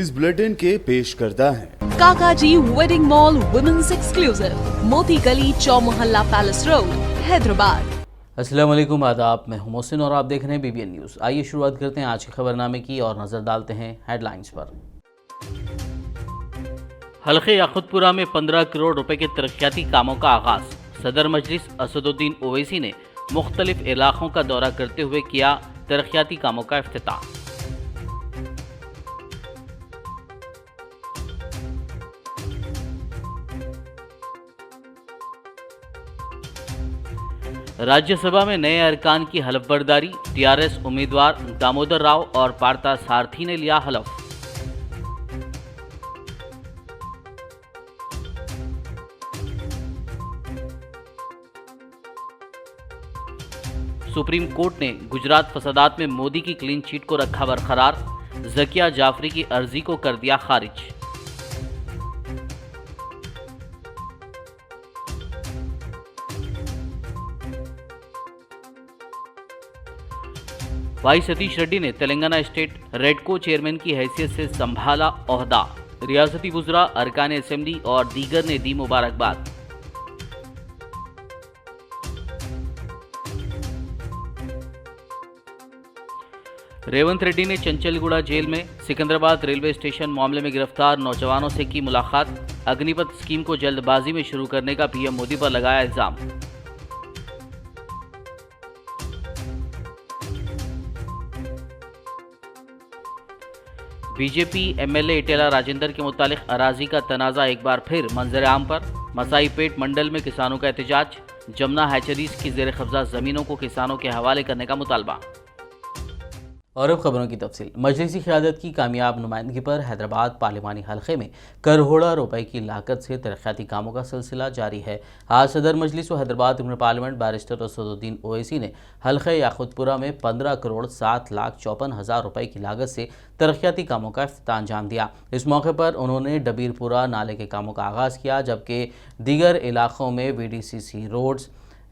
News bulletin के पेश करता है काकाजी वेडिंग मॉल वुमेन्स एक्सक्लूसिव, मोती गली, चौमुहल्ला पैलेस रोड, हैदराबाद। अस्सलाम वालेकुम, आदाब। मैं हूं मोहसिन और आप देख रहे हैं BBN न्यूज़। आइए शुरुआत करते हैं आज के खबरनामे की और नजर डालते हैं हेडलाइंस पर। हल्के याकुतपुरा में 15 करोड़ रुपए के तरक्याती कामों का आगाज। सदर मजलिस असदुद्दीन ओवैसी ने मुख्तलिफ इलाकों का दौरा करते हुए किया तरक्याती कामों का इफ्तिताह। राज्यसभा में नए अरकान की हलफबरदारी। TRS उम्मीदवार दामोदर राव और पार्था सारथी ने लिया हलफ। सुप्रीम कोर्ट ने गुजरात फसादात में मोदी की क्लीन चिट को रखा बरकरार। ज़किया जाफरी की अर्जी को कर दिया खारिज। वाई सतीश रेड्डी ने तेलंगाना स्टेट रेडको चेयरमैन की हैसियत से संभाला ओहदा। रियासती वुज़रा, अरकान असेंबली और दीगर ने दी मुबारकबाद। रेवंत रेड्डी ने चंचलगुड़ा जेल में सिकंदराबाद रेलवे स्टेशन मामले में गिरफ्तार नौजवानों से की मुलाकात। अग्निपथ स्कीम को जल्दबाजी में शुरू करने का PM मोदी पर लगाया इल्जाम। बीजेपी MLA इटेला राजेंद्र के मुतालिक अराजी का तनाज़ा एक बार फिर मंजर आम पर। मसाई पेट मंडल में किसानों का एहतजाज। जमुना हैचरीज की ज़ेर कब्जा ज़मीनों को किसानों के हवाले करने का मुतालबा। और अब खबरों की तफसील। मजलिसी क़यादत की कामयाब नुमाइंदगी पर हैदराबाद पार्लिमानी हल्के में करोड़ों रुपए की लागत से तरक्याती कामों का सिलसिला जारी है। आज सदर मजलिस व हैदराबाद रुकन पार्लियामेंट बैरिस्टर असदुद्दीन ओवैसी ने हल्के याकुतपुरा में 15 करोड़ 7,54,000 रुपए की लागत से तरक्याती कामों का इफ्तिताह अंजाम दिया। इस मौके पर उन्होंने डबीरपुरा नाले के कामों का आगाज़ किया, जबकि दीगर इलाकों में VDCC रोड्स,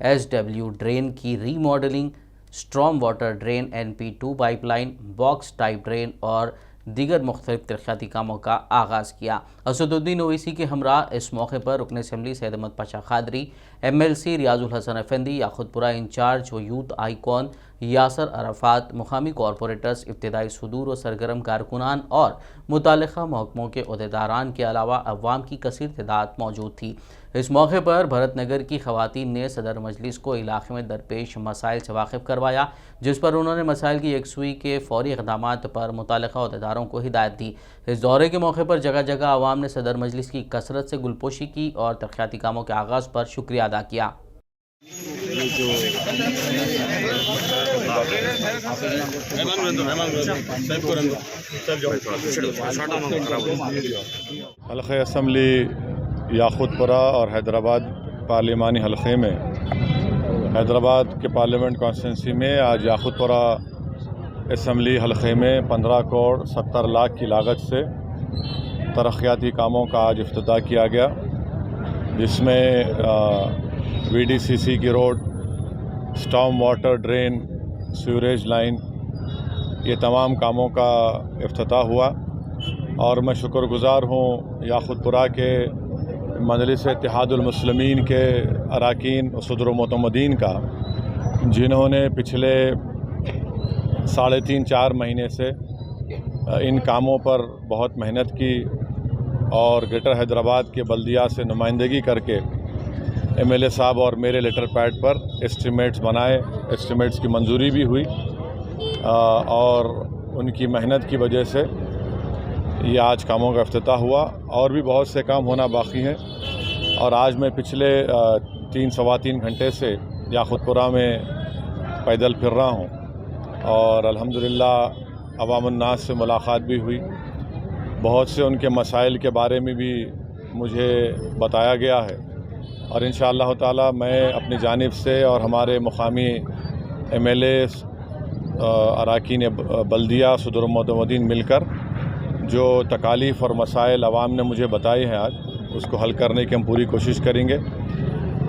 SW ड्रेन की remodelling, storm water drain, NP2 pipeline, box type drain और दीगर मुख्तलिफ तरक्याती कामों का आगाज़ किया। असदुद्दीन ओवैसी के हमरा इस मौके पर रुकन assembly Syed Ahmed Pasha Quadri, MLC Riyazul Hasan Afandi, Yakutpura incharge व यूथ आइकॉन यासर अराफात, मुकामी कॉरपोरेटर्स, इब्तदाई सुदूर व सरगर्म कारकुनान और मुताल्लिक़ा महकमों के अहदेदारान के अलावा अवाम की कसीर तादाद मौजूद थी। इस मौके पर भरतनगर की ख़वातीन ने सदर मजलिस को इलाके में दरपेश मसाइल से वाकिफ़ करवाया, जिस पर उन्होंने मसाइल की यकसुई के फ़ौरी इक़दामात पर मुताल्लिक़ा अहदेदारों को हिदायत दी। इस दौरे के मौके पर जगह जगह अवाम ने सदर मजलिस की कसरत से गुलपोशी की और तरक्याती कामों के आगाज़ पर शुक्रिया अदा किया। हल्के असम्बली याकुतपुरा और हैदराबाद पार्लिमानी हल्के में हैदराबाद के पार्लियामेंट कॉन्स्टिट्यूंसी में आज याकुतपुरा असम्बली हल्के में 15 करोड़ 70 लाख की लागत से तरक्याती कामों का आज इफ्तिताह किया गया, जिसमें VDCC की road, storm water drain, sewerage line, ये तमाम कामों का इफ्तिताह हुआ। और मैं शुक्रगुज़ार हूँ याकुतपुरा के मजलिस इत्तेहादुल मुस्लिमीन के अरकान व सदर मोतमदीन का, जिन्होंने पिछले 3.5-4 महीने से इन कामों पर बहुत मेहनत की और ग्रेटर हैदराबाद के बल्दिया से नुमाइंदगी करके MLA साहब और मेरे लेटर पैड पर एस्टीमेट्स बनाए, एस्टीमेट्स की मंजूरी भी हुई और उनकी मेहनत की वजह से ये आज कामों का इफ्तिताह हुआ। और भी बहुत से काम होना बाकी हैं और आज मैं पिछले 3-3.25 घंटे से याकुतपुरा में पैदल फिर रहा हूँ और अल्हम्दुलिल्लाह अवामुन्नास से मुलाकात भी हुई। बहुत से उनके मसाइल के बारे में भी मुझे बताया गया है और इंशाअल्लाह ताला मैं अपनी जानिब से और हमारे मुकामी MLA अरकान बल्दिया सदर मोतमदीन मिलकर जो तकालीफ़ और मसाइल अवाम ने मुझे बताए हैं आज, उसको हल करने की हम पूरी कोशिश करेंगे।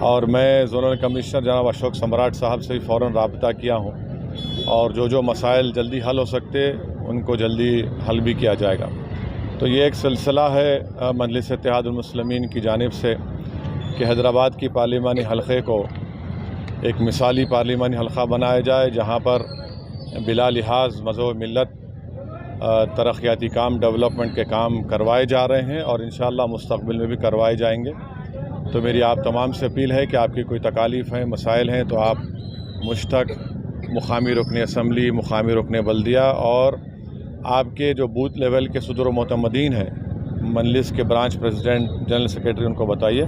और मैं ज़ोनल कमिश्नर जनाब अशोक सम्राट साहब से फ़ौरन राब्ता किया हूँ और जो मसाइल जल्दी हल हो सकते उनको जल्दी हल भी किया जाएगा। तो तो ये एक सिलसिला है मजलिस इत्तेहादुल मुस्लिमीन की जानिब से कि हैदराबाद की पार्लिमानी हलक़े को एक मिसाली पार्लिमानी हलक़ा बनाया जाए, जहाँ पर बिला लिहाज मज़हब मिल्लत तरक्याती काम, डेवलपमेंट के काम करवाए जा रहे हैं और इंशाअल्लाह मुस्तक़बिल में भी करवाए जाएंगे। तो मेरी आप तमाम से अपील है कि आपकी कोई तकालीफ़ हैं, मसाइल हैं, तो आप मुझ तक मुक़ामी रुकन असम्बली, मुक़ामी रुकन बल्दिया और आपके जो बूथ लेवल के सदर मोतमदीन हैं, मजलिस के ब्रांच प्रेसिडेंट, जनरल सेक्रेटरी, उनको बताइए।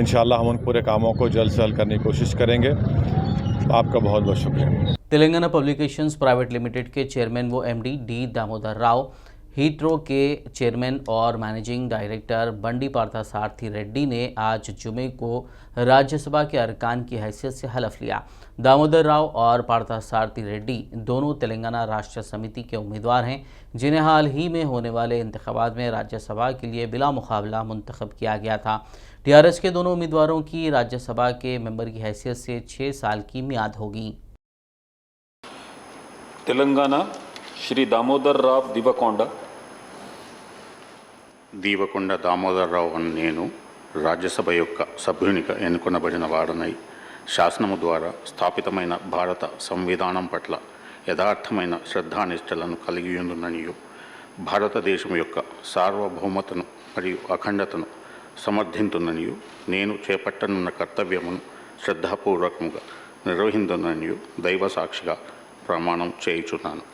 इंशाअल्लाह हम उन पूरे कामों को जल्द से जल्द करने की कोशिश करेंगे। आपका बहुत बहुत शुक्रिया। तेलंगाना पब्लिकेशंस प्राइवेट लिमिटेड के चेयरमैन व MD D Damodar Rao, hetero के चेयरमैन और मैनेजिंग डायरेक्टर बंडी पार्थसारथी रेड्डी ने आज जुमे को राज्यसभा के अरकान की हैसियत से हलफ लिया। दामोदर राव और पार्थसारथी रेड्डी दोनों तेलंगाना राष्ट्र समिति के उम्मीदवार हैं, जिन्हें हाल ही में होने वाले इंतखाबात में राज्यसभा के लिए बिला मुकाबला मुंतखब किया गया था। टीआरएस के दोनों उम्मीदवारों की राज्यसभा के मेंबर की हैसियत से 6 साल की मियाद होगी। तेलंगाना श्री दामोदर राव దీవకొండ దామోదరరావు అని నేను రాజ్యసభ యొక్క సభ్యునిగా ఎన్నుకొనబడిన వాడనై శాసనము ద్వారా స్థాపితమైన భారత సంవిధానం పట్ల యథార్థమైన శ్రద్ధానిష్టలను కలిగి ఉండుననియు, భారతదేశం యొక్క సార్వభౌమతను మరియు అఖండతను సమర్థింతుననియు, నేను చేపట్టనున్న కర్తవ్యమును శ్రద్ధాపూర్వకముగా నిర్వహించుననియు దైవ సాక్షిగా ప్రమాణం చేయుచున్నాను।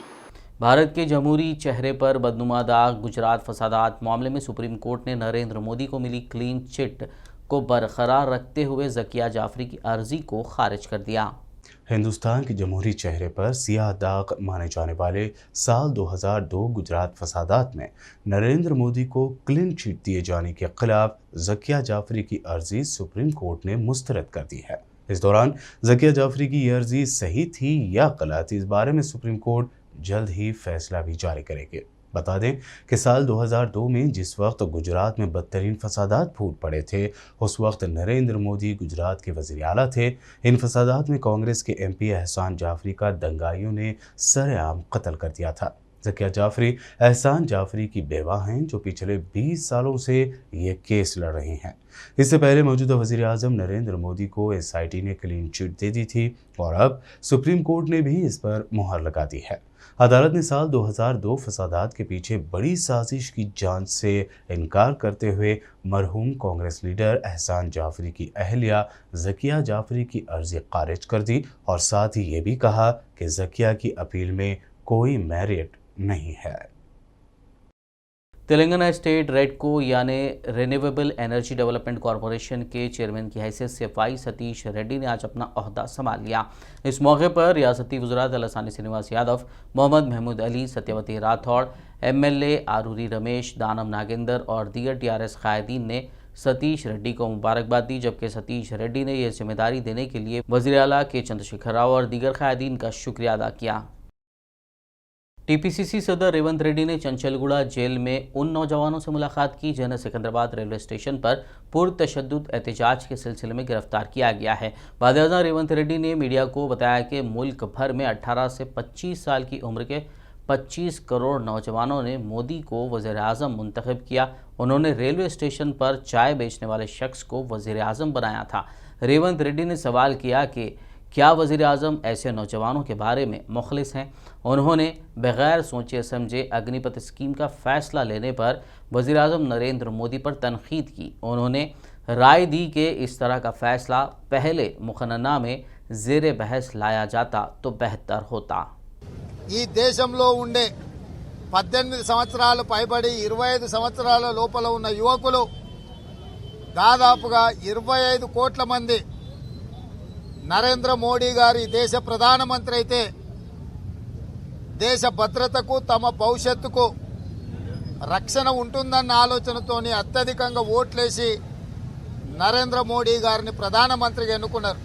भारत के जमहूरी चेहरे पर बदनुमा दाग गुजरात फसादात मामले में सुप्रीम कोर्ट ने नरेंद्र मोदी को मिली क्लीन चिट को बरकरार रखते हुए ज़किया जाफरी की अर्जी को खारिज कर दिया। हिंदुस्तान के जमहूरी चेहरे पर सियाह दाग माने जाने वाले साल 2002 गुजरात फसादात में नरेंद्र मोदी को क्लीन चिट दिए जाने के खिलाफ ज़किया जाफरी की अर्जी सुप्रीम कोर्ट ने मुस्तरद कर दी है। इस दौरान ज़किया जाफरी की ये अर्जी सही थी या गलत, इस बारे में सुप्रीम कोर्ट जल्द ही फैसला भी जारी करेंगे। बता दें कि साल 2002 में जिस वक्त गुजरात में बदतरीन फसादात फूट पड़े थे, उस वक्त नरेंद्र मोदी गुजरात के वज़ीर आला थे। इन फसादात में कांग्रेस के एमपी एहसान जाफरी का दंगाइयों ने सरेआम कत्ल कर दिया था। ज़किया जाफरी एहसान जाफरी की बेवा हैं, जो पिछले 20 सालों से ये केस लड़ रही हैं। इससे पहले मौजूदा वज़ीर आज़म नरेंद्र मोदी को एसआईटी ने क्लीन चिट दे दी थी और अब सुप्रीम कोर्ट ने भी इस पर मुहर लगा दी है। अदालत ने साल 2002 फसादात के पीछे बड़ी साजिश की जांच से इनकार करते हुए मरहूम कांग्रेस लीडर एहसान जाफरी की अहलिया ज़किया जाफरी की अर्जी खारिज कर दी और साथ ही ये भी कहा कि ज़किया की अपील में कोई मेरिट नहीं है। तेलंगाना स्टेट रेडको यानी रिन्यूएबल एनर्जी डेवलपमेंट कॉरपोरेशन के चेयरमैन की हैसियत से वाई सतीश रेड्डी ने आज अपना ओहदा संभाल लिया। इस मौके पर रियासती वज़रात तलसानी श्रीनिवास यादव, मोहम्मद महमूद अली, सत्यवती राठौड़, एमएलए आरूरी रमेश, दानम नागेंद्र और दीगर टीआरएस कायदीन ने सतीश रेड्डी को मुबारकबाद दी, जबकि सतीश रेड्डी ने यह जिम्मेदारी देने के लिए वज़ीर आला के चंद्रशेखर राव और दीगर कायदीन का शुक्रिया अदा किया। टीपीसीसी सदर रेवंत रेड्डी ने चंचलगुड़ा जेल में उन नौजवानों से मुलाकात की जिन्हें सिकंदराबाद रेलवे स्टेशन पर पुरतशद्दुद एहतजाज के सिलसिले में गिरफ्तार किया गया है। वज़ीर रेवंत रेड्डी ने मीडिया को बताया कि मुल्क भर में 18 से 25 साल की उम्र के 25 करोड़ नौजवानों ने मोदी को वज़ीर आज़म मुंतखब किया। उन्होंने रेलवे स्टेशन पर चाय बेचने वाले शख्स को वज़ीर आज़म बनाया था। रेवंत रेड्डी ने सवाल किया कि क्या वज़ीर आज़म ऐसे नौजवानों के बारे में मुखलिस हैं। उन्होंने बगैर सोचे समझे अग्निपथ स्कीम का फ़ैसला लेने पर वज़ीर आज़म नरेंद्र मोदी पर तनकीद की। उन्होंने राय दी कि इस तरह का फ़ैसला पहले मुकन्ना में ज़ेर बहस लाया जाता तो बेहतर होता। ఈ దేశంలో ఉండే 18 సంవత్సరాలు పైబడి 25 సంవత్సరాల లోపల ఉన్న యువకులు దాదాపుగా 25 కోట్ల మంది నరేంద్ర మోడీ గారి దేశ ప్రధానమంత్రి అయితే దేశ భద్రతకు తమ భవిష్యత్తుకు రక్షణ ఉంటుందన్న ఆలోచనతోని అత్యధికంగా ఓట్లేసి నరేంద్ర మోడీ గారిని ప్రధానమంత్రిగా ఎన్నుకున్నారు।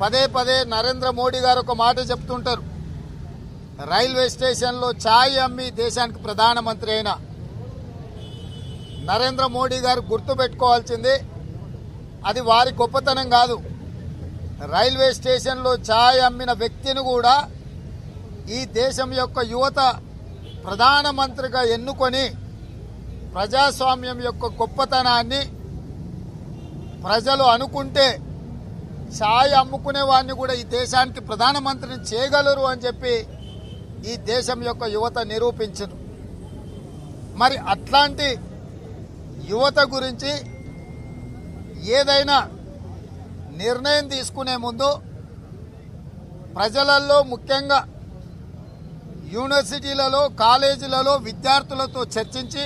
పదే పదే నరేంద్ర మోడీ గారు ఒక మాట చెప్తుంటారు, రైల్వే స్టేషన్లో ఛాయ్ అమ్మి దేశానికి ప్రధానమంత్రి అయిన నరేంద్ర మోడీ గారు గుర్తుపెట్టుకోవాల్సింది అది వారి గొప్పతనం కాదు, రైల్వే స్టేషన్లో ఛాయ్ అమ్మిన వ్యక్తిని కూడా ఈ దేశం యొక్క యువత ప్రధానమంత్రిగా ఎన్నుకొని ప్రజాస్వామ్యం యొక్క గొప్పతనాన్ని ప్రజలు అనుకుంటే ఛాయ్ అమ్ముకునే వాడిని కూడా ఈ దేశానికి ప్రధానమంత్రిని చేయగలరు అని చెప్పి ఈ దేశం యొక్క యువత నిరూపించరు. మరి అట్లాంటి యువత గురించి ఏదైనా నిర్ణయం తీసుకునే ముందు ప్రజలలో ముఖ్యంగా యూనివర్సిటీలలో కాలేజీలలో విద్యార్థులతో చర్చించి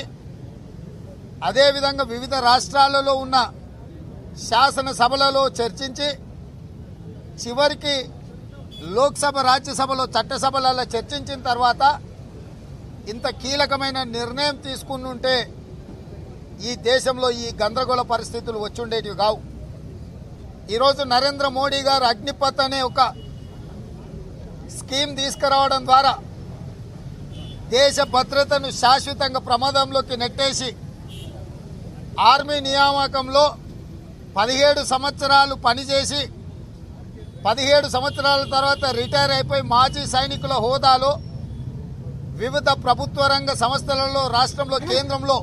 అదేవిధంగా వివిధ రాష్ట్రాలలో ఉన్న శాసనసభలలో చర్చించి చివరికి లోక్సభ రాజ్యసభలో చట్టసభలలో చర్చించిన తర్వాత ఇంత కీలకమైన నిర్ణయం తీసుకున్నుంటే ఈ దేశంలో ఈ గందరగోళ పరిస్థితులు వచ్చుండేటివి కావు. ఈరోజు నరేంద్ర మోడీ గారు అగ్నిపథ్ అనే ఒక స్కీమ్ తీసుకురావడం ద్వారా దేశ భద్రతను శాశ్వతంగా ప్రమాదంలోకి నెట్టేసి ఆర్మీ నియామకంలో 17 సంవత్సరాలు పనిచేసి 17 సంవత్సరాల తర్వాత రిటైర్ అయిపోయి మాజీ సైనికుల హోదాలో వివిధ ప్రభుత్వ రంగ సంస్థలలో రాష్ట్రంలో కేంద్రంలో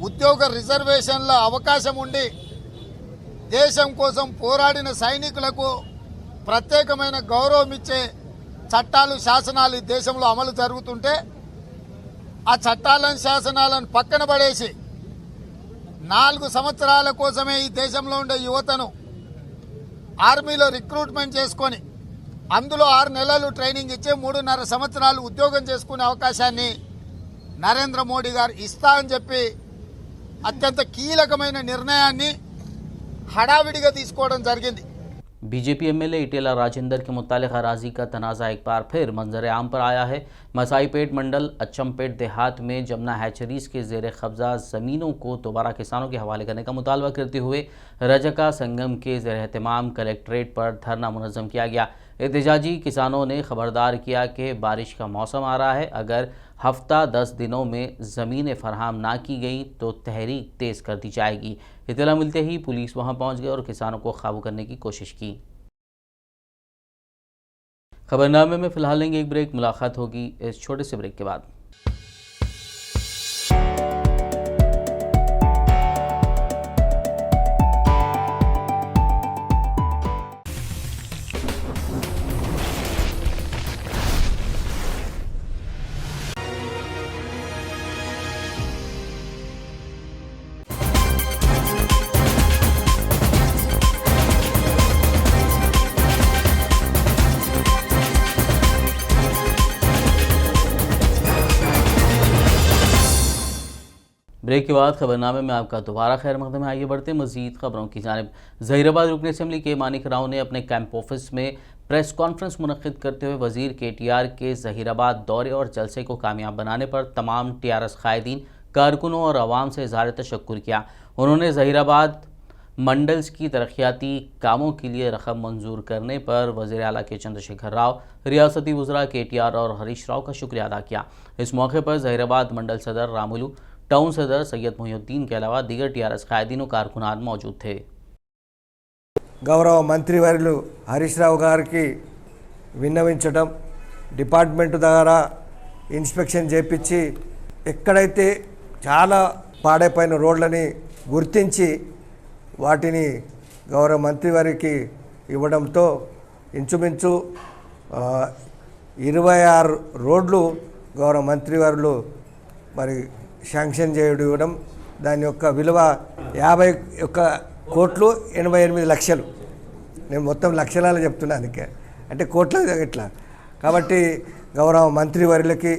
ఉద్యోగ రిజర్వేషన్ల అవకాశం ఉండి దేశం కోసం పోరాడిన సైనికులకు ప్రత్యేకమైన గౌరవం ఇచ్చే చట్టాలు శాసనాలు ఈ దేశంలో అమలు జరుగుతుంటే ఆ చట్టాలను శాసనాలను పక్కన పడేసి 4 సంవత్సరాల కోసమే ఈ దేశంలో ఉండే యువతను ఆర్మీలో రిక్రూట్మెంట్ చేసుకొని అందులో 6 నెలలు ట్రైనింగ్ ఇచ్చి 3.5 సంవత్సరాలు ఉద్యోగం చేసుకునే అవకాశాన్ని నరేంద్ర మోడీ గారు ఇస్తా అని చెప్పి అత్యంత కీలకమైన నిర్ణయాన్ని హడావిడిగా తీసుకోవడం జరిగింది. बीजेपी एमएलए इटेला राजेंद्र के मुतालिक अराजी का तनाज़ा एक बार फिर मंजर आम पर आया है। मसाईपेट मंडल अच्चमपेट देहात में जमुना हैचरीज के ज़ेर कब्ज़ा ज़मीनों को दोबारा किसानों के हवाले करने का मुतालबा करते हुए रजका संगम के ज़ेर एहतमाम कलेक्ट्रेट पर धरना मुनज़्ज़म किया गया। एहतजाजी किसानों ने खबरदार किया कि बारिश का मौसम आ रहा है, अगर हफ्ता 10 दिनों में ज़मीनें फराहम ना की गई तो तहरीक तेज़ कर दी जाएगी। इत्तला मिलते ही पुलिस वहां पहुंच गई और किसानों को काबू करने की कोशिश की। खबरनामे में फिलहाल लेंगे एक ब्रेक, मुलाकात होगी इस छोटे से ब्रेक के बाद। ब्रेक के बाद खबरनामे में आपका दोबारा खैर मकदम है। आइए बढ़ते मज़ीद खबरों की जानिब। ज़हीराबाद रुकन असम्बली के मानिक राव ने अपने कैंप ऑफिस में प्रेस कॉन्फ्रेंस मुनक़्क़िद करते हुए वज़ीर KTR के ज़हीराबाद दौरे और जलसे को कामयाब बनाने पर तमाम TRS कायदीन, कारकुनों और आवाम से इज़हार तशक्कुर किया। उन्होंने ज़हीराबाद मंडल्स की तरक्याती कामों के लिए रकम मंजूर करने पर वज़ीर आला के चंद्रशेखर राव, रियासती वज़रा KTR और हरीश राव का शुक्रिया अदा किया। इस मौके पर ज़हीराबाद मंडल सदर रामुलू, टाउन सदर सैयद मोहिउद्दीन के अलावा दीगर TRS कायदीन और कारकुनान मौजूद थे। గౌరవ మంత్రివర్యులు హరీష్ రావు గారికి విన్నవించడం, డిపార్ట్మెంట్ ద్వారా ఇన్స్పెక్షన్ చేపించి ఎక్కడైతే చాలా పాడైపోయిన రోడ్లని గుర్తించి వాటిని గౌరవ మంత్రివారికి ఇవ్వడంతో ఇంచుమించు 26 రోడ్లు గౌరవ మంత్రివర్యులు మరి శాంక్షన్ చేయడం, దాని యొక్క విలువ 51,88 లక్షలు. నేను మొత్తం లక్షలాలు చెప్తున్నాను, అంటే కోట్ల ఇట్లా. కాబట్టి గౌరవ మంత్రివర్యులకి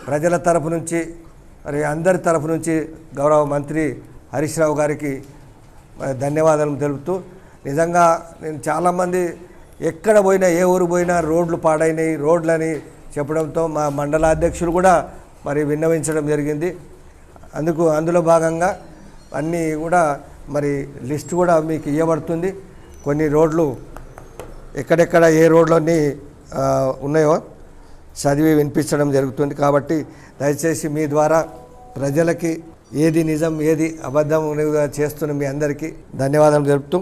ప్రజల తరపు నుంచి మరి అందరి తరపు నుంచి గౌరవ మంత్రి హరీష్ రావు గారికి ధన్యవాదాలు తెలుపుతూ, నిజంగా నేను చాలామంది ఎక్కడ పోయినా ఏ ఊరు పోయినా రోడ్లు పాడైనవి రోడ్లని చెప్పడంతో మా మండలాధ్యక్షులు కూడా మరి విన్నవించడం జరిగింది. అందులో భాగంగా అన్నీ కూడా మరి లిస్ట్ కూడా మీకు ఇవ్వబడుతుంది. కొన్ని రోడ్లు ఎక్కడెక్కడ ఏ రోడ్లన్నీ ఉన్నాయో చదివి వినిపించడం జరుగుతుంది. కాబట్టి దయచేసి మీ ద్వారా ప్రజలకి ఏది నిజం ఏది అబద్ధం చేస్తున్న మీ అందరికీ ధన్యవాదాలు తెలుపుతూ,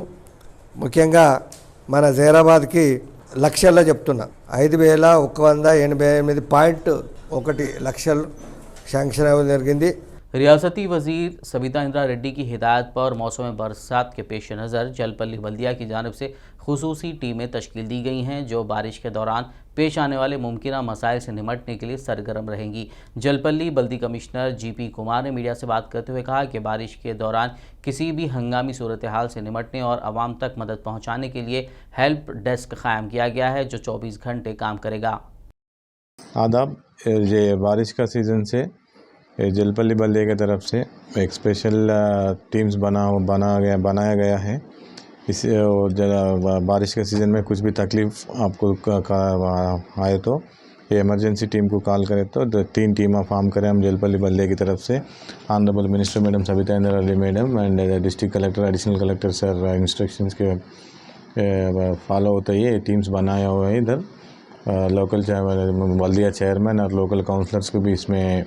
ముఖ్యంగా మన జైరాబాద్కి లక్షల్లో చెప్తున్నా 5,188.1 లక్షలు శాంక్షన్ అవ్వడం జరిగింది. रियासती वजीर सबिता इंद्रा रेड्डी की हिदायत पर मौसम बरसात के पेश नज़र जलपल्ली बल्दिया की जानिब से खुसूसी टीमें तश्कील दी गई हैं जो बारिश के दौरान पेश आने वाले मुमकिन मसाइल से निमटने के लिए सरगर्म रहेंगी। जलपल्ली बल्दी कमिश्नर GP कुमार ने मीडिया से बात करते हुए कहा कि बारिश के दौरान किसी भी हंगामी सूरत हाल से निमटने और आवाम तक मदद पहुँचाने के लिए हेल्प डेस्क कायम किया गया है जो 24 घंटे काम करेगा। आदाब, ये बारिश का सीज़न से जलपल्ली बल्दिया की तरफ से एक स्पेशल टीम्स बनाया गया है। इस बारिश के सीज़न में कुछ भी तकलीफ़ आपको आए तो ये इमरजेंसी टीम को कॉल करें तो 3 टीम फॉर्म करें हम जलपल्ली बल्दिया की तरफ से। Honourable minister madam Sabita Indira Reddy madam and district collector additional collector sir instructions के फॉलो होते ही ये टीम्स बनाया हुआ है। इधर लोकल बल्दिया चेयरमैन और लोकल काउंसलर्स को भी इसमें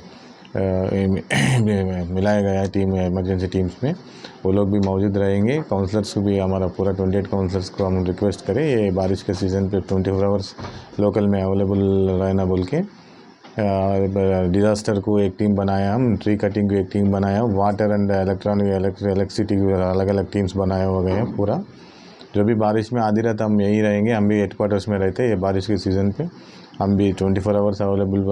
मिलाया गया है टीम इमरजेंसी टीम्स में, वो लोग भी मौजूद रहेंगे। काउंसलर्स को भी हमारा पूरा 28 काउंसलर्स को हम रिक्वेस्ट करें ये बारिश के सीज़न पे 24 आवर्स लोकल में अवेलेबल रहना बोल के। डिज़ास्टर को एक टीम बनाया, हम ट्री कटिंग को एक टीम बनाया, वाटर एंड इलेक्ट्रिसिटी को अलग अलग टीम्स बनाया हुआ गया है। पूरा जो भी बारिश में आधी रात हम यहीं रहेंगे, हम भी हेडक्वार्टर्स में रहते हैं। ये बारिश के सीज़न पे हम भी 24 आवर्स अवेलेबल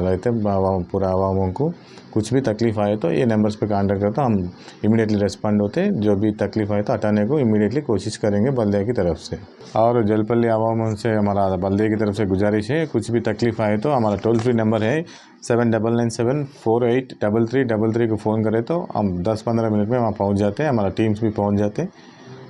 रहते हैं। पूरा आवामों को कुछ भी तकलीफ़ आए तो ये नंबर्स पे कांटेक्ट करता हम इमीडिएटली रेस्पॉन्ड होते हैं। जो भी तकलीफ़ आए तो हटाने को इमीडिएटली कोशिश करेंगे बल्दिया की तरफ से। और जलपल्ली आवामों से हमारा बल्दिया की तरफ से गुजारिश है, कुछ भी तकलीफ़ आए तो हमारा टोल फ्री नंबर है 7997483333 को फ़ोन करें तो हम 10-15 मिनट में वहाँ पहुँच जाते हैं। हमारा टीम्स भी पहुँच जाते हैं,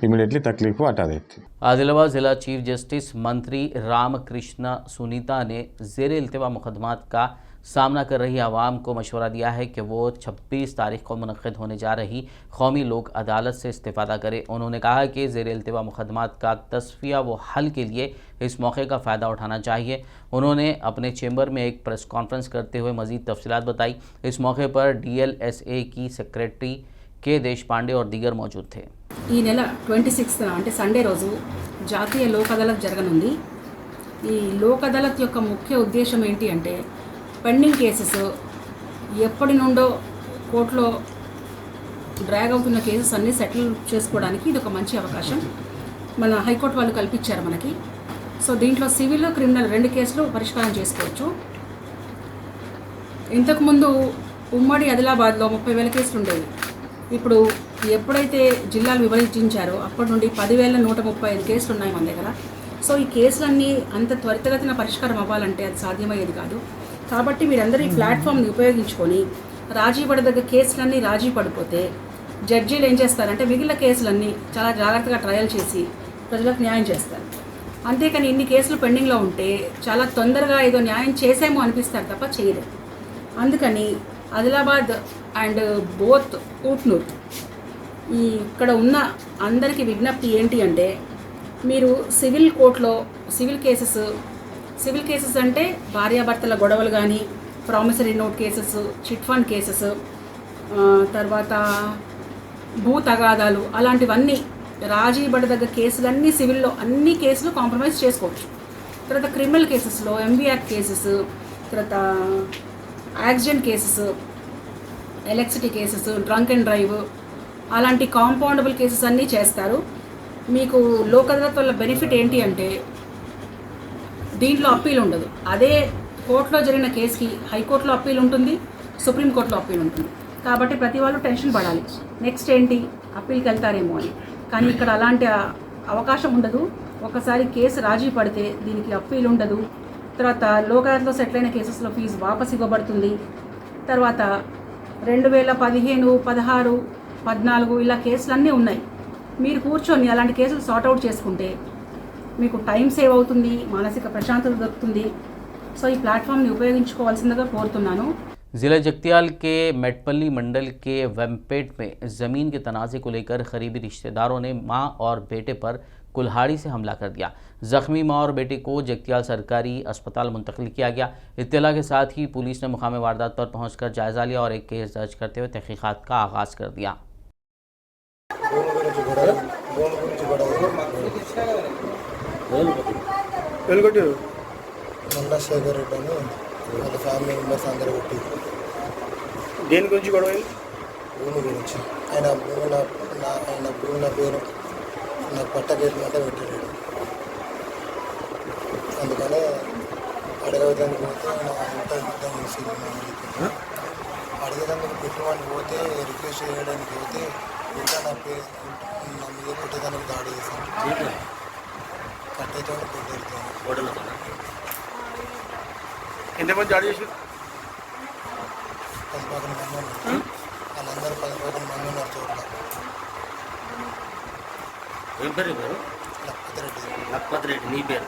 इमीडिएटली तकलीफ को हटा देती। आदिलाबाद जिला चीफ जस्टिस मंत्री रामकृष्ण सुनीता ने ज़ेर इल्तिवा मुकदमात का सामना कर रही आवाम को मशवरा दिया है कि वो 26 तारीख को मुनक़्क़िद होने जा रही कौमी लोक अदालत से इस्तेफ़ादा करें। उन्होंने कहा कि ज़ेर इल्तिवा मुकदमात का तस्फ़िया व हल के लिए इस मौके का फ़ायदा उठाना चाहिए। उन्होंने अपने चैम्बर में एक प्रेस कॉन्फ्रेंस करते हुए मज़ीद तफसीलात बताई। इस मौके पर DLSA की सेक्रेटरी के देशपांडे और दीगर मौजूद थे। ఈ నెల 26న అంటే సండే రోజు జాతీయ లోక్ అదాలత్ జరగనుంది। ఈ లోక్ అదాలత్ యొక్క ముఖ్య ఉద్దేశం ఏంటి అంటే పెండింగ్ కేసెస్ ఎప్పటి నుండో కోర్టులో డ్రాగ్ అవుతున్న కేసెస్ అన్నీ సెటిల్ చేసుకోవడానికి ఇది ఒక మంచి అవకాశం మన హైకోర్టు వాళ్ళు కల్పించారు మనకి। సో దీంట్లో సివిల్ క్రిమినల్ 2 కేసులు పరిష్కారం చేసుకోవచ్చు। ఇంతకుముందు ఉమ్మడి ఆదిలాబాద్లో 30,000 కేసులు ఉండేవి। ఇప్పుడు ఎప్పుడైతే జిల్లాలు విభజించారో అప్పటి నుండి 10,135 కేసులు ఉన్నాయి మన దగ్గర। సో ఈ కేసులన్నీ అంత త్వరితగతిన పరిష్కారం అవ్వాలంటే అది సాధ్యమయ్యేది కాదు। కాబట్టి మీరందరూ ఈ ప్లాట్ఫామ్ని ఉపయోగించుకొని రాజీ పడదగ్గ కేసులన్నీ రాజీ పడిపోతే జడ్జీలు ఏం చేస్తారంటే మిగిలిన కేసులన్నీ చాలా జాగ్రత్తగా ట్రయల్ చేసి ప్రజలకు న్యాయం చేస్తారు। అంతేకాని ఇన్ని కేసులు పెండింగ్లో ఉంటే చాలా తొందరగా ఏదో న్యాయం చేసేమో అనిపిస్తారు తప్ప చేయలేదు। అందుకని ఆదిలాబాద్ అండ్ బోత్ ఊట్నూర్ ఈ ఇక్కడ ఉన్న అందరికీ విజ్ఞప్తి ఏంటి అంటే మీరు సివిల్ కోర్టులో సివిల్ కేసెస్ అంటే భార్యాభర్తల గొడవలు కానీ, promissory note cases, chit fund cases, తర్వాత భూ తగాదాలు అలాంటివన్నీ రాజీ పడదగ్గ కేసులన్నీ సివిల్లో అన్ని కేసులు కాంప్రమైజ్ చేసుకోవచ్చు। తర్వాత క్రిమినల్ కేసెస్లో MB యాక్ట్ కేసెస్, తర్వాత accident cases, electricity cases, drunk and drive అలాంటి కాంపౌండబుల్ కేసెస్ అన్నీ చేస్తారు। మీకు లోక్ అదాలత్ వల్ల బెనిఫిట్ ఏంటి అంటే దీంట్లో అప్పీల్ ఉండదు। అదే కోర్టులో జరిగిన కేసుకి హైకోర్టులో అప్పీల్ ఉంటుంది, సుప్రీంకోర్టులో అప్పీల్ ఉంటుంది। కాబట్టి ప్రతి వాళ్ళు టెన్షన్ పడాలి నెక్స్ట్ ఏంటి అప్పీల్కి వెళ్తారేమో అని, కానీ ఇక్కడ అలాంటి అవకాశం ఉండదు। ఒకసారి కేసు రాజీ పడితే దీనికి అప్పీల్ ఉండదు। తర్వాత లోక్ అదాలత్లో సెటిల్ అయిన కేసెస్లో ఫీజు వాపసు ఇవ్వబడుతుంది। తర్వాత 2015, 16, 14 ఇలా కేసులన్నీ ఉన్నాయి। మీరు కూర్చొని అలాంటి కేసులు సార్ట్అవుట్ చేసుకుంటే మీకు టైం సేవ్ అవుతుంది, మానసిక ప్రశాంతత దొరుకుతుంది। సో ఈ ప్లాట్ఫామ్ని ఉపయోగించుకోవాల్సిందిగా కోరుతున్నాను। ज़िला जगतियाल के मेटपल्ली मंडल के वेमपेट में ज़मीन के तनाज़े को लेकर करीबी रिश्तेदारों ने मां और बेटे पर कुल्हाड़ी से हमला कर दिया। ज़ख्मी मां और बेटे को जगतियाल सरकारी अस्पताल मुंतकिल किया गया। इत्तला के साथ ही पुलिस ने मुकाम वारदात पर पहुंचकर जायज़ा लिया और एक केस दर्ज करते हुए तहकीक़ात का आगाज़ कर दिया। చంద్రశేఖర్ రెడ్డి అని వాళ్ళ ఫ్యామిలీ మెంబర్స్ అందరూ కొట్టి దేని గురించి గొడవ అయింది? భూమి గురించి. ఆయన భూమి నా పేరు నాకు పట్టకేసినట్టే పెట్టాడు. అందుకనే అడగడానికి పోతే ఆయన అంతా యుద్ధం చేసేది. అడిగేదానికి పెట్టడానికి పోతే రిక్వెస్ట్ చేయడానికి పోతే ఇంకా నా మీద కొట్టేదానికి దాడి చేశాను. కట్టేతో కొట్టేస్తాను. ఎంతమంది దాడి చేశారు? 10-11 మంది ఉన్నారు. వాళ్ళందరూ 10-11 మంది ఉన్నారు చోట్ల. ఏం పేరు పేరు? లక్పతి రెడ్డి. లక్పతి రెడ్డి. నీ పేరు?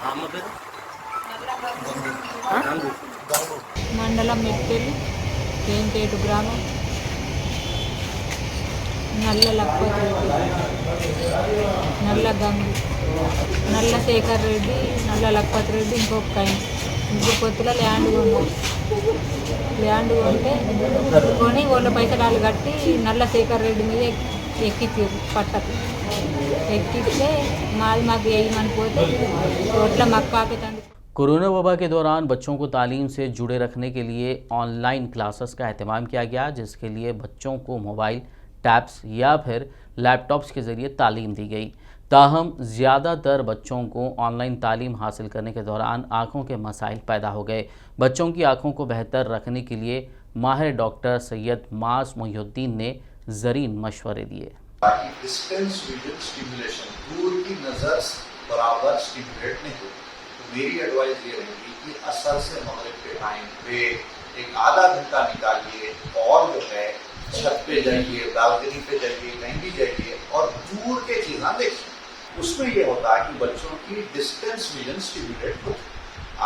అమ్మ పేరు? గంగు. మండలం మెట్పల్లి, కేంపేటు గ్రామం. నల్ల లక్పతి రెడ్డి, నల్ల గంగు, నల్ల శేఖర్ రెడ్డి, నల్ల లక్పతి రెడ్డి, ఇంకొక ఆయన. ముగ్గురు పొత్తుల ల్యాండ్ కొన్నారు. ల్యాండ్ కొంటే కొని వాళ్ళ పైసలు వాళ్ళు కట్టి నల్ల శేఖర్ రెడ్డి మీద ఎక్కించారు. పట్టకు ఎక్కిస్తే మాకు వేయమని పోతే రోడ్ల మక్కాకి తండ్రి. कोरोना वबा के दौरान बच्चों को तालीम से जुड़े रखने के लिए ऑनलाइन क्लासेस का अहतमाम किया गया, जिसके लिए बच्चों को मोबाइल, टैब्स या फिर लैपटॉप्स के ज़रिए तालीम दी गई। ताहम ज़्यादातर बच्चों को ऑनलाइन तालीम हासिल करने के दौरान आँखों के मसाइल पैदा हो गए। बच्चों की आँखों को बेहतर रखने के लिए माहिर डॉक्टर सैयद मास मोहिउद्दीन ने ज़रीन मशवरे दिए। डिस्टेंस विजन स्टिमुलेशन, दूर की नज़र बराबर स्टिमुलेट नहीं होती। मेरी एडवाइस ये रहेगी कि असर से मगरिब के टाइम पे एक आधा घंटा निकालिए और जो है छत पे जाइए, बालकनी पे जाइए, कहीं भी जाइए और दूर के चीज़ें देखिए। उसमें ये होता है कि बच्चों की डिस्टेंस विजन स्टिमुलेट होती है।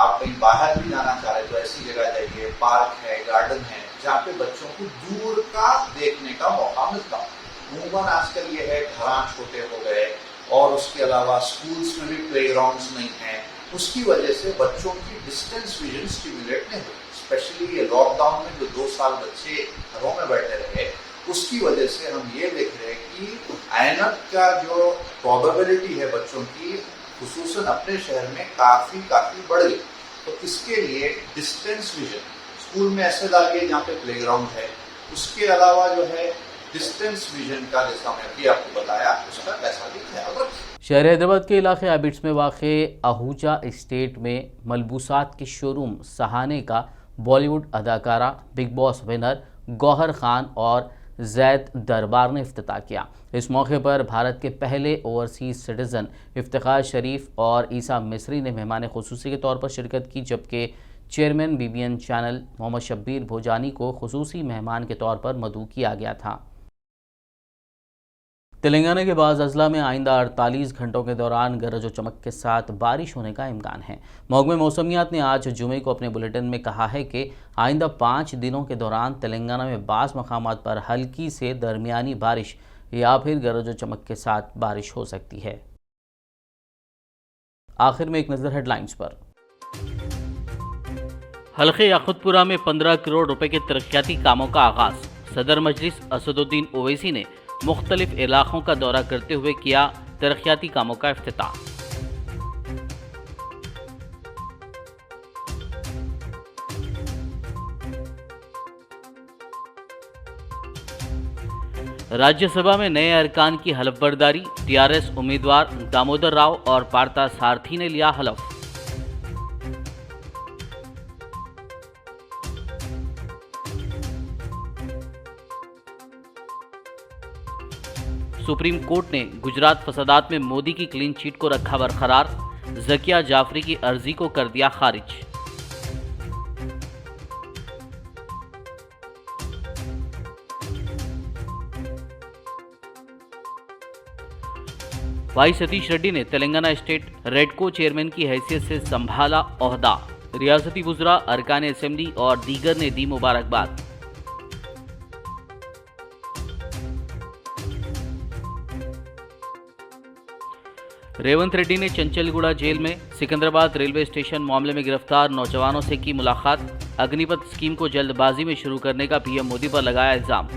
आप कहीं बाहर भी जाना चाह रहे तो ऐसी जगह जाइए, पार्क है, गार्डन है, जहाँ पे बच्चों को दूर का देखने का मौका मिलता है। अमूमन आजकल ये है घर छोटे हो गए और उसके अलावा स्कूल्स में भी प्ले ग्राउंड्स नहीं है। उसकी वजह से बच्चों की डिस्टेंस विजन स्टिमुलेट नहीं हुई। स्पेशली ये लॉकडाउन में जो 2 साल बच्चे घरों में बैठे रहे, उसकी वजह से हम ये देख रहे हैं कि ऐनक का जो प्रोबेबिलिटी है बच्चों की, खुसूसन अपने शहर में काफ़ी बढ़ गई। तो इसके लिए डिस्टेंस विजन स्कूल में ऐसे डालिए जहाँ पे प्ले ग्राउंड है। उसके अलावा जो है डिस्टेंस विजन का, जैसा मैं अभी आपको बताया, उसका कैसा भी ख्याल रखें। शहर हैदराबाद के इलाके आबिड्स में वाक़े आहूजा एस्टेट में मलबूसात के शोरूम सहाने का बॉलीवुड अदाकारा, Bigg Boss winner Gauhar Khan और जैद दरबार ने इफ्तिताह किया। इस मौके पर भारत के पहले ओवरसीज़ सिटीज़न इफ्तिखार शरीफ और ईसा मिस्री ने मेहमान खुसूसी के तौर पर शिरकत की, जबकि chairman BBN channel Mohammad Shabbir Bhojani को खुसूसी मेहमान के तौर पर मदऊ किया गया था। तेलंगाना के बाद अजला में आइंदा 48 घंटों के दौरान गरज और चमक के साथ बारिश होने का इम्कान है। महकमे मौसमियात ने आज जुमे को अपने बुलेटिन में कहा है कि आइंदा 5 दिनों के दौरान तेलंगाना में बाज़ मकामात पर हल्की से दरमियानी बारिश या फिर गरज और चमक के साथ बारिश हो सकती है। आखिर में एक नज़र हेडलाइंस पर। हल्के याकुतपुरा में 15 करोड़ रुपए के तरक्याती कामों का आगाज। सदर मजलिस असदुद्दीन ओवैसी ने मुख्तलिफ इलाकों का दौरा करते हुए किया तरक्याती कामों का इफ्तिताह। राज्यसभा में नए अरकान की हलफबरदारी। TRS उम्मीदवार दामोदर राव और पार्था सारथी ने लिया हलफ। सुप्रीम कोर्ट ने गुजरात फसादात में मोदी की क्लीन चिट को रखा बरकरार। ज़किया जाफरी की अर्जी को कर दिया खारिज। वाई सतीश रेड्डी ने तेलंगाना स्टेट रेडको चेयरमैन की हैसियत से संभाला ओहदा। रियासती वुज़रा, अरकान असेंबली और दीगर ने दी मुबारकबाद। रेवंत रेड्डी ने चंचलगुड़ा जेल में सिकंदराबाद रेलवे स्टेशन मामले में गिरफ्तार नौजवानों से की मुलाकात। अग्निपथ स्कीम को जल्दबाजी में शुरू करने का PM मोदी पर लगाया इल्जाम।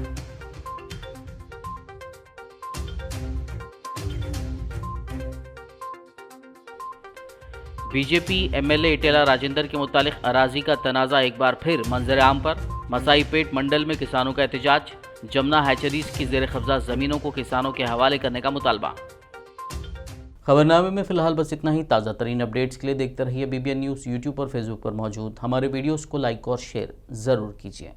बीजेपी MLA इटेला राजेंद्र के मुतालिक अराजी का तनाज़ा एक बार फिर मंजर आम पर। मसाई पेट मंडल में किसानों का एहतजाज, जमुना हैचरीज की जेर कब्जा जमीनों को किसानों के हवाले करने का मुतालबा। खबरनामे में फिलहाल बस इतना ही। ताज़ा तरीन अपडेट्स के लिए देखते रहिए BBN न्यूज़। यूट्यूब और फेसबुक पर मौजूद हमारे वीडियोस को लाइक और शेयर ज़रूर कीजिए।